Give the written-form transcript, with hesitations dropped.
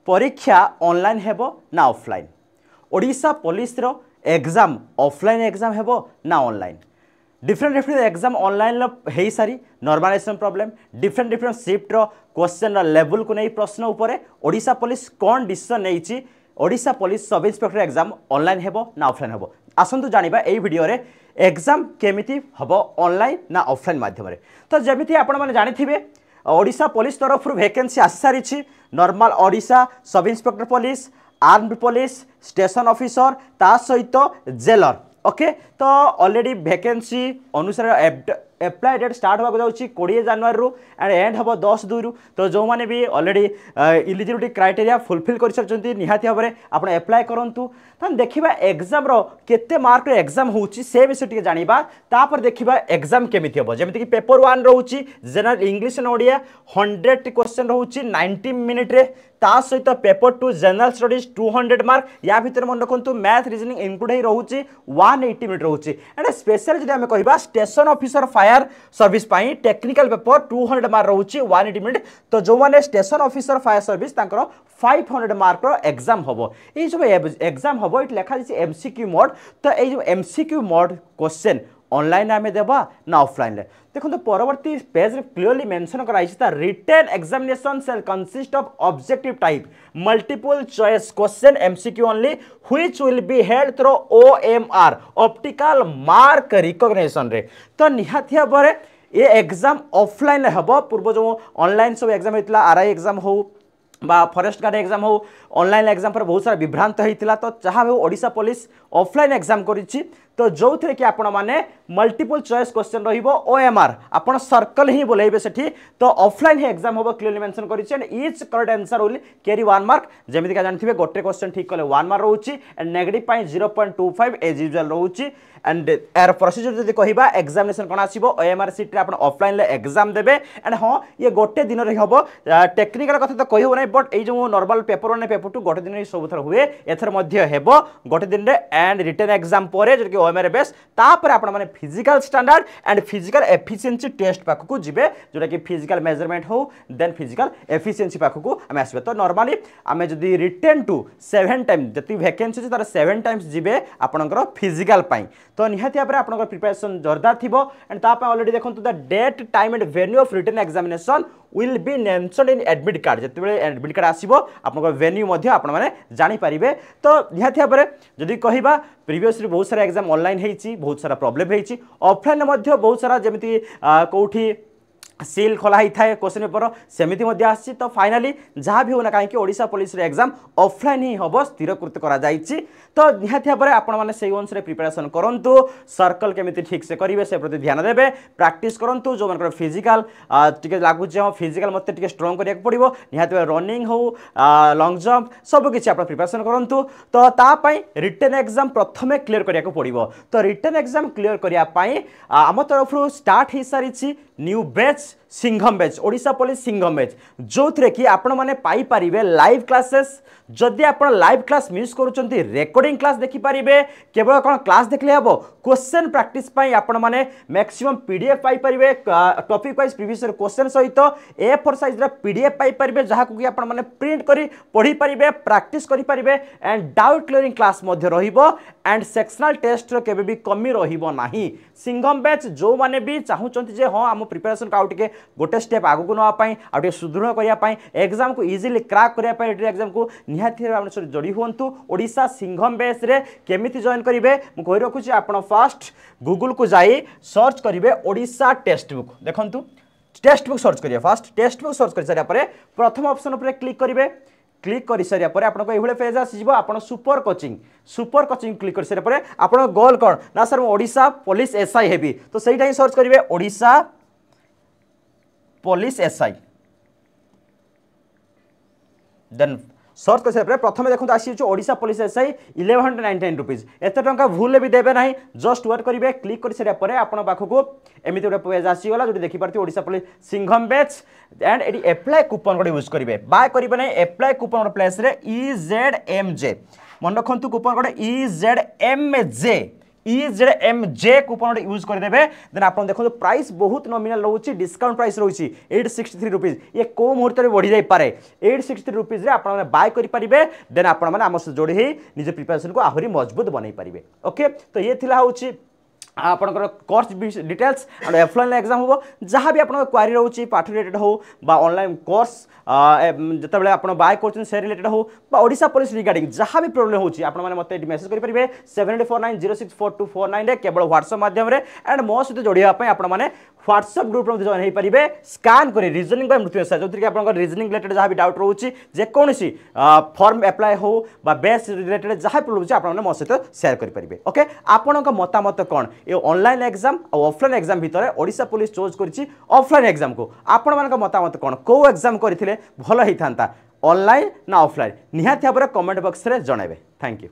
परीक्षा ऑनलाइन हेबो ना ऑफलाइन ओडिशा पुलिस रो एग्जाम ऑफलाइन एग्जाम हेबो ना ऑनलाइन डिफरेंट एग्जाम ऑनलाइन हो सारी नॉर्मलाइजेशन प्रॉब्लम डिफरेंट शिफ्ट रो क्वेश्चन लेवल को नहीं प्रश्न उपरे ओडिशा पुलिस कौन डिसीजन नहीं Odisha police sub inspector exam online हेबो ना ऑफलाइन हेबो आसंतु जानिबा एई वीडियो रे एग्जाम केमिति हबो ऑनलाइन ना ऑफलाइन माध्यम रे तो जेमिति आपण माने जानिथिबे ओडिशा पुलिस तरफ वैकेंसी आसी सारी normal Odisha sub inspector police armed police station officer ता सहित जेलर ओके तो ऑलरेडी वैकेंसी अनुसार एप्लाई डेट स्टार्ट होगा जाऊँगी 20 जनवरी रु एंड एंड हम 10/2 रु तो जो मैंने भी ऑलरेडी इलिजिबिलिटी क्राइटेरिया फुलफिल कर सारी निहाती भाव में आप एप्लाई करूँ तो देखा एग्जाम केते मार्क एग्जाम होची से विषय टी जाना तापर देखा एग्जाम केमी हम जमीक पेपर 1 रोचे general English and Odia 100 question रोचे 90 मिनिट रे ता सहित पेपर 2 जनरल स्टडीज 200 मार्क या भितर मन रखु मैथ रिजनिंग इनक्लूड हो रोचे 180 मिनिट रोचे एंड स्पेशल जब आम कह स्टेशन ऑफिसर फायर सर्विस पाई टेक्निकल पेपर 200 मार्क रोचे 180 मिनिट तो जो मैंने station officer fire service 500 mark exam हम ये जो एग्जाम हम ये लिखा जाए एमसीक्यू मोड तो ये जो एमसीक्यू मोड क्वेश्चन ऑनलाइन आम देवा ना ऑफलाइन देखो तो परवर्ती पेज रे क्लियरली मेंशन कराई written examination shall consist of objective type multiple choice question MCQ only which will be held through OMR optical mark recognition रे तो निहाती भाव ये एग्जाम ऑफलाइन हम पूर्व जो ऑनलाइन सब एग्जाम होता आरआई एग्जाम हो बा फॉरेस्ट गार्ड एग्जाम हो ऑनलाइन एग्जाम पर बहुत सारा विभ्रांत होता तो जहाँ भी ओडिशा पुलिस ऑफलाइन एग्जाम करिछि तो जो थे कि आपण मैंने मल्टीपल चॉइस क्वेश्चन रहिबो ओएमआर आपण सर्कल ही बोलेबे सेठी तो ऑफलाइन ही एग्जाम होबो क्लियरली मेंशन करिछि and each correct answer will carry 1 mark जेमिति का जानथिबे गोटे क्वेश्चन ठीक कले 1 मार्क रहउछि एंड नेगेटिव पाई 0.25 एज यूजुअल रहउछि एंड यार प्रोसीजर जदि कहिबा एग्जामिनेशन कोन आसीबो ओएमआर सीट रे आपण ऑफलाइन ले एग्जाम देबे एंड हां ये गोटे दिन रे हबो टेक्निकल कथा तो कहिबो नै बट ए जो नॉर्मल पेपर 1 पेपर 2 गोटे दिन रे सब थर हुए एथर मध्ये हेबो गोटे दिन रे एंड रिटन एग्जाम परे जो कि ओएमआर बेस तापर आपण माने physical standard and physical efficiency test पाखकु जिबे जोटा कि फिजिकल मेजरमेंट हो देन फिजिकल एफिशिएंसी पाखकु हम आसबे तो नॉर्मली आमे जदी रिटन टू 7 टाइम जति वैकेंसी छै तार 7 टाइम्स जिबे आपनकर फिजिकल पाई तो निहाती भाव आपनकर प्रिपरेशन जोरदार थिबो एंड तापे ऑलरेडी देखंतु the date time and venue of written examination will be mentioned in admit card जति एडमिट कार्ड आसीबो आपनकर वेन्यू मध्ये आपण माने जानि परिबे तो निहाती भाव जदी कहिबा प्रीवियसली बहुत सारा एग्जाम ऑनलाइन हेछि बहुत सारा प्रॉब्लम हेछि ऑफलाइन मध्ये बहुत सारा जेमिति कोठी सील खोला ही थाए क्वेश्चन पेपर सेमिति मध्ये आछि तो फाइनली जहाँ भी होना कहीं ओडिशा पुलिस रे एग्जाम ऑफलाइन ही हम स्थिरकृत करा जाइछि तो निहाती भाव आपण माने सेई अनुसार प्रिपरेशन करंतु सर्कल केमिति ठीक से करिवे से प्रति ध्यान देबे प्रैक्टिस करंतु जो मनकर फिजिकल टिके लागु जे फिजिकल मते टिके स्ट्रांग करिया पड़िबो निहाती भाव रनिंग हो लॉन्ग जंप सब किछि आपण प्रिपरेशन करंतु तो ता पई रिटन एग्जाम प्रथमे क्लियर करिया पड़िबो तो रिटन एग्जाम क्लियर करिया पई आम तरफ स्टार्ट ही सारिछि new batch Singham batch Odisha police Singham batch जो थे कि आपण माने पाई परिबे लाइव क्लासेस जदि आपण लाइव क्लास मिस करूचंती रेकॉर्डिंग क्लास देखि परिबे केवल कोन क्लास देखले हबो क्वेश्चन प्रैक्टिस पई आपण माने मैक्सिमम पीडीएफ पाई परिबे टॉपिक वाइज प्रीवियस क्वेश्चन सहित A4 साइज रा पीडीएफ पाई परिबे जहा को कि आपण माने प्रिंट करी पढी परिबे प्रैक्टिस करी परिबे एंड डाउट क्लियरिंग क्लास मध्ये रहिबो एंड सेक्शनल टेस्ट रो केबे भी कमी रहिबो नाही सिंघम बैच जो माने भी चाहुचंती जे हां हम प्रिपरेशन का आउटिके गोटे स्टेप आगु नवा पाई आउटे सुदृढ़ करिया पाई एग्जाम को इजीली क्रैक करिया पाई एग्जाम को निहाती भाव जोड़ी हुंतु ओडिशा सिंघम बेस रे केमिति जॉइन करिवे मु कहि रखुची आपण फर्स्ट गूगल को जाई सर्च करिवे ओडिशा टेक्स्ट बुक देखंतु टेक्स्ट बुक सर्च करिया फर्स्ट टेक्स्ट बुक सर्च करि सारिया परे प्रथम ऑप्शन ऊपर क्लिक करिवे क्लिक कर सारिया परे आपनको एभले पेज आसीबो आपण सुपर कोचिंग क्लिक कर सारिया परे आपण गोल कोन ना सर ओडिशा पुलिस एसआई हेबी तो सेटा ही सर्च करिवे Odisha police SI then search कर सारे प्रथम देखो आसी ओडिशा पुलिस एसआई 1199 रुपीज एत टंका भूल भी देवे ना जस्ट वेट करेंगे क्लिक कर सारे पर आपण पाखक एमती गोटे पेज आसीगला जो देखिपारे Odisha police Singham batch and ये एप्लाय कूपन कोड यूज करेंगे बाय करेंगे ना एप्लाय कूपन प्लेस रे EZMJ मन रखु coupon code EZMJ EZMJ coupon use करदे देन आप देखो प्राइस बहुत नॉमिनल रोचे डिस्काउंट प्राइस रोचे 863 रुपीज ये को मुहूर्त में बढ़ी जाए 863 रुपीज आप बाय करेंगे देन आप जोड़ी ही निज प्रिपरेशन को आहरी मजबूत बनई पारे ओके तो ये हूँ आपनकर course details and offline exam हो जहाँ भी आपन क्वारी रोचे पाठ रिलेटेड हो बा ऑनलाइन कोर्स जिते आप बाय कर से रिलेटेड हो बा ओडिशा पुलिस रिगार्डिंग जहाँ भी प्रोब्लेम होची आपण माने मते मेसेज करि परिबे 7490642449 केवल व्हाट्सएप माध्यम रे एंड मो सहित जोड़िया आपण माने व्हाट्सएप ग्रुप में जॉइन हो पारे स्कान कर रीजनिंग बाय मृत्यु जो कि आप रीजनिंग रिलेटेड जहाँ भी डाउट रोचे जेकोसी फॉर्म एप्लाय हो बा बेस रिलेटेड जहाँ भी रोचे आप मो सहित शेयर करेंगे ओके आपण मतामत कौन ये ऑनलाइन एग्जाम और ऑफलाइन एग्जाम भितर ओडिशा पुलिस चूज करिछि ऑफलाइन एग्जाम को आपण मान मतामत कौन को एग्जाम करथिले भलो हिथांता ऑनलाइन ना ऑफलाइन निहाती भाव कमेंट बॉक्स रे जणाइबे थैंक यू।